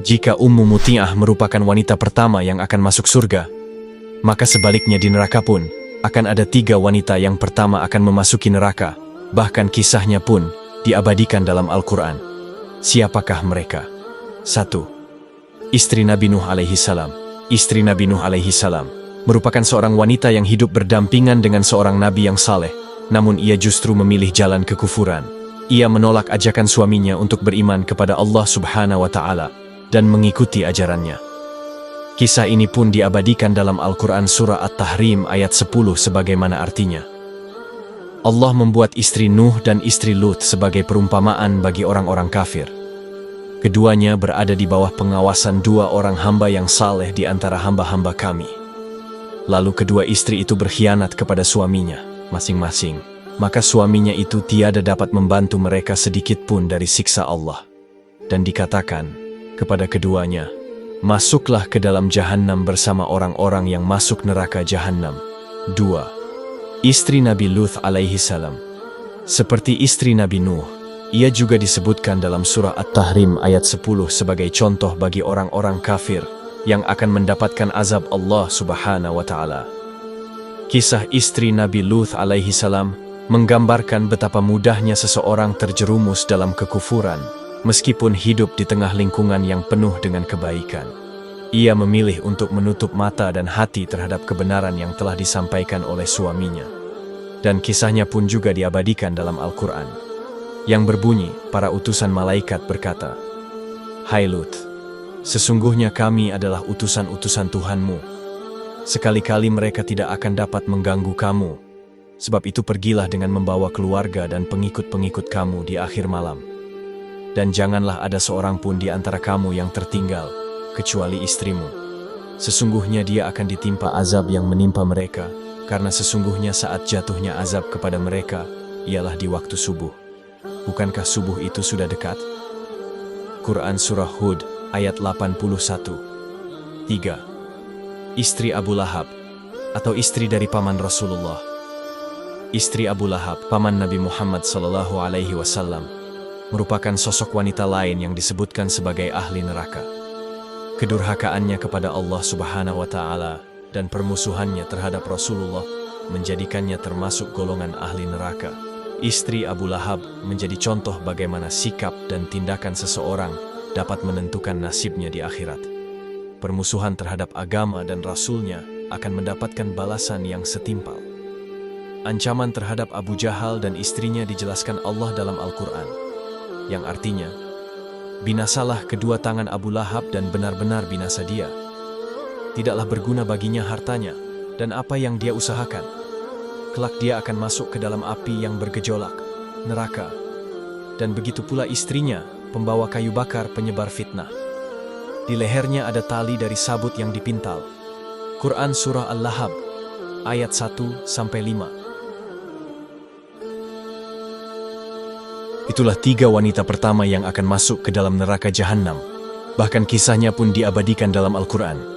Jika Ummu Muti'ah merupakan wanita pertama yang akan masuk surga, maka sebaliknya di neraka pun akan ada 3 wanita yang pertama akan memasuki neraka. Bahkan kisahnya pun diabadikan dalam Al-Quran. Siapakah mereka? 1. Istri Nabi Nuh alaihi salam. Istri Nabi Nuh alaihi salam merupakan seorang wanita yang hidup berdampingan dengan seorang nabi yang saleh, namun ia justru memilih jalan kekufuran. Ia menolak ajakan suaminya untuk beriman kepada Allah Subhanahu wa Ta'ala dan mengikuti ajarannya. Kisah ini pun diabadikan dalam Al-Quran surah At-Tahrim ayat 10 sebagaimana artinya. Allah membuat istri Nuh dan istri Lut sebagai perumpamaan bagi orang-orang kafir. Keduanya berada di bawah pengawasan 2 orang hamba yang saleh di antara hamba-hamba kami. Lalu kedua istri itu berkhianat kepada suaminya masing-masing. Maka suaminya itu tiada dapat membantu mereka sedikit pun dari siksa Allah. Dan dikatakan kepada keduanya, masuklah ke dalam Jahannam bersama orang-orang yang masuk neraka Jahannam. 2. Istri Nabi Lut alaihi salam. Seperti istri Nabi Nuh, ia juga disebutkan dalam surah At-Tahrim ayat 10 sebagai contoh bagi orang-orang kafir yang akan mendapatkan azab Allah Subhanahu wa Ta'ala. Kisah istri Nabi Lut alaihi salam menggambarkan betapa mudahnya seseorang terjerumus dalam kekufuran meskipun hidup di tengah lingkungan yang penuh dengan kebaikan. Ia memilih untuk menutup mata dan hati terhadap kebenaran yang telah disampaikan oleh suaminya. Dan kisahnya pun juga diabadikan dalam Al-Quran, yang berbunyi, para utusan malaikat berkata, "Hai Lut, sesungguhnya kami adalah utusan-utusan Tuhanmu. Sekali-kali mereka tidak akan dapat mengganggu kamu. Sebab itu pergilah dengan membawa keluarga dan pengikut-pengikut kamu di akhir malam. Dan janganlah ada seorang pun di antara kamu yang tertinggal, kecuali istrimu. Sesungguhnya dia akan ditimpa azab yang menimpa mereka, karena sesungguhnya saat jatuhnya azab kepada mereka, ialah di waktu subuh. Bukankah subuh itu sudah dekat?" Quran Surah Hud ayat 81. 3. Istri Abu Lahab, atau istri dari paman Rasulullah. Istri Abu Lahab, paman Nabi Muhammad SAW, merupakan sosok wanita lain yang disebutkan sebagai ahli neraka. Kedurhakaannya kepada Allah Subhanahu wa Ta'ala dan permusuhannya terhadap Rasulullah menjadikannya termasuk golongan ahli neraka. Istri Abu Lahab menjadi contoh bagaimana sikap dan tindakan seseorang dapat menentukan nasibnya di akhirat. Permusuhan terhadap agama dan Rasulnya akan mendapatkan balasan yang setimpal. Ancaman terhadap Abu Jahal dan istrinya dijelaskan Allah dalam Al-Quran, yang artinya, binasalah kedua tangan Abu Lahab dan benar-benar binasa dia. Tidaklah berguna baginya hartanya dan apa yang dia usahakan. Kelak dia akan masuk ke dalam api yang bergejolak, neraka. Dan begitu pula istrinya, pembawa kayu bakar penyebar fitnah. Di lehernya ada tali dari sabut yang dipintal. Quran Surah Al-Lahab, ayat 1-5. Itulah 3 wanita pertama yang akan masuk ke dalam neraka Jahannam. Bahkan kisahnya pun diabadikan dalam Al-Quran.